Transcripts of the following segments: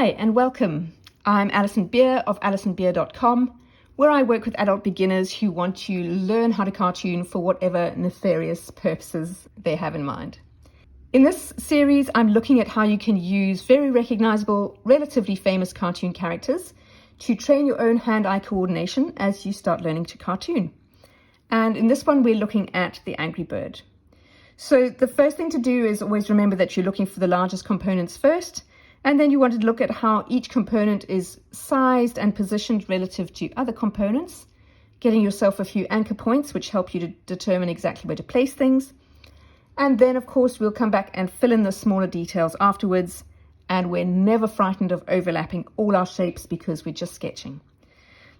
Hi and welcome. I'm Alison Beer of alisonbeer.com, where I work with adult beginners who want to learn how to cartoon for whatever nefarious purposes they have in mind. In this series, I'm looking at how you can use very recognizable, relatively famous cartoon characters to train your own hand-eye coordination as you start learning to cartoon. And in this one, we're looking at the Angry Bird. So the first thing to do is always remember that you're looking for the largest components first, and then you want to look at how each component is sized and positioned relative to other components, getting yourself a few anchor points which help you to determine exactly where to place things. And then, of course, we'll come back and fill in the smaller details afterwards, and we're never frightened of overlapping all our shapes because we're just sketching.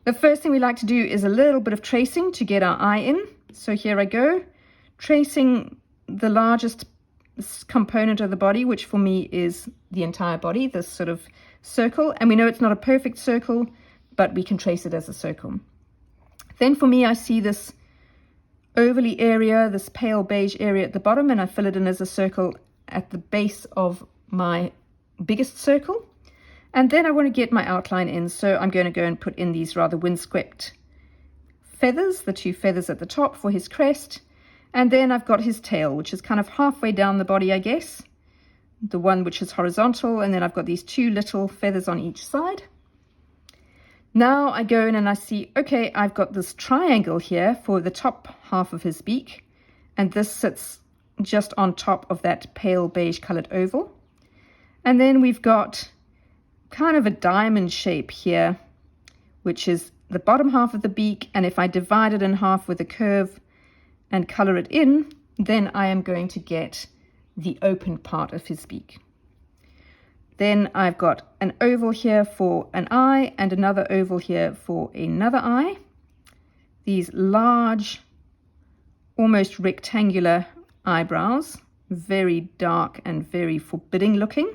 The first thing we like to do is a little bit of tracing to get our eye in. So here I go, tracing the largest component of the body, which for me is the entire body, this sort of circle. And we know it's not a perfect circle, but we can trace it as a circle. Then for me, I see this ovally area, this pale beige area at the bottom, and I fill it in as a circle at the base of my biggest circle. And then I want to get my outline in, so I'm going to go and put in these rather windswept feathers, the two feathers at the top for his crest. And then I've got his tail, which is kind of halfway down the body, I guess. The one which is horizontal, and then I've got these two little feathers on each side. Now I go in and I see, okay, I've got this triangle here for the top half of his beak, and this sits just on top of that pale beige colored oval. And then we've got kind of a diamond shape here, which is the bottom half of the beak, and if I divide it in half with a curve and color it in, then I am going to get the open part of his beak. Then I've got an oval here for an eye and another oval here for another eye. These large, almost rectangular eyebrows, very dark and very forbidding looking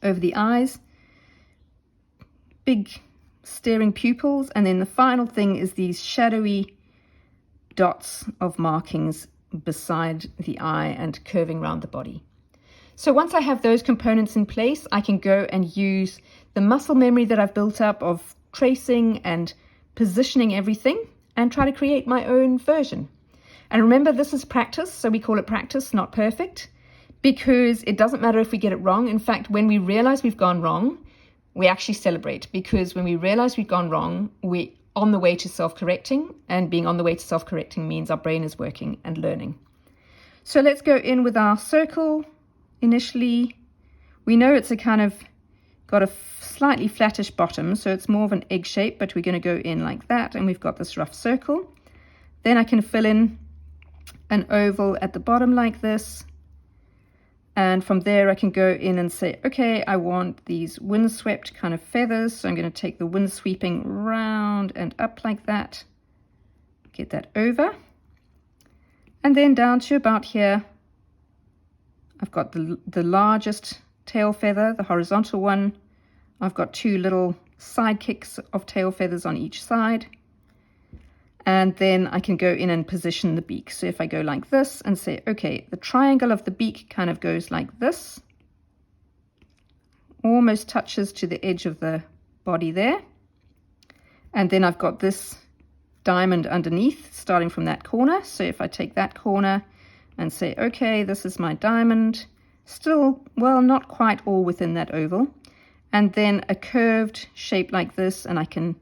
over the eyes. Big staring pupils, and then the final thing is these shadowy dots of markings beside the eye and curving around the body. So once I have those components in place, I can go and use the muscle memory that I've built up of tracing and positioning everything and try to create my own version. And remember, this is practice, so we call it practice, not perfect, because it doesn't matter if we get it wrong. In fact, when we realize we've gone wrong, we actually celebrate, because when we realize we've gone wrong, we're on the way to self-correcting, and being on the way to self-correcting means our brain is working and learning. So let's go in with our circle. Initially, we know it's a kind of got a slightly flattish bottom, so it's more of an egg shape, but we're going to go in like that, and we've got this rough circle. Then I can fill in an oval at the bottom like this, and from there I can go in and say, okay, I want these windswept kind of feathers, so I'm going to take the wind sweeping round and up like that, get that over, and then down to about here I've got the largest tail feather, the horizontal one. I've got two little sidekicks of tail feathers on each side. And then I can go in and position the beak. So if I go like this and say, okay, the triangle of the beak kind of goes like this, almost touches to the edge of the body there. And then I've got this diamond underneath, starting from that corner. So if I take that corner and say, okay, this is my diamond, still, well, not quite all within that oval. And then a curved shape like this, and I can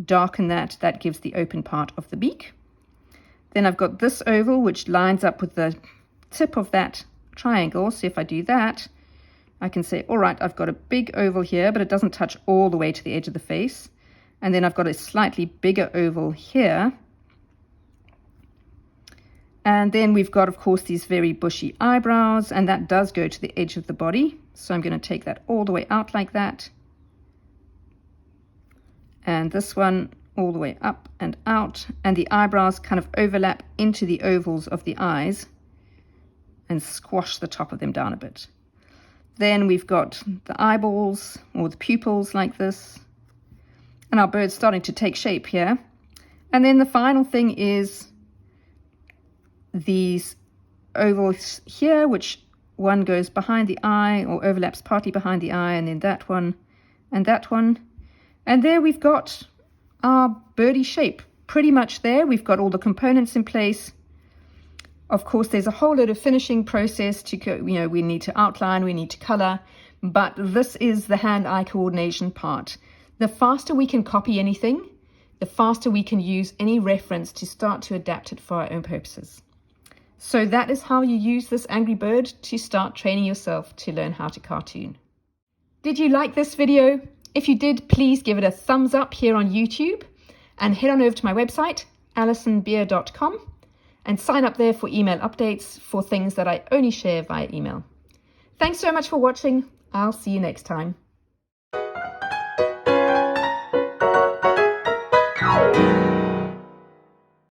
darken that. That gives the open part of the beak. Then I've got this oval, which lines up with the tip of that triangle. So if I do that, I can say, all right, I've got a big oval here, but it doesn't touch all the way to the edge of the face. And then I've got a slightly bigger oval here. And then we've got, of course, these very bushy eyebrows, and that does go to the edge of the body. So I'm going to take that all the way out like that. And this one all the way up and out. And the eyebrows kind of overlap into the ovals of the eyes and squash the top of them down a bit. Then we've got the eyeballs or the pupils like this. And our bird's starting to take shape here. And then the final thing is these ovals here, which one goes behind the eye or overlaps partly behind the eye, and then that one and that one. And there we've got our birdie shape pretty much there. We've got all the components in place. Of course, there's a whole lot of finishing process to go, we need to outline, we need to color, but this is the hand-eye coordination part. The faster we can copy anything, the faster we can use any reference to start to adapt it for our own purposes. So that is how you use this Angry Bird to start training yourself to learn how to cartoon. Did you like this video? If you did, please give it a thumbs up here on YouTube and head on over to my website, alisonbeer.com, and sign up there for email updates for things that I only share via email. Thanks so much for watching. I'll see you next time.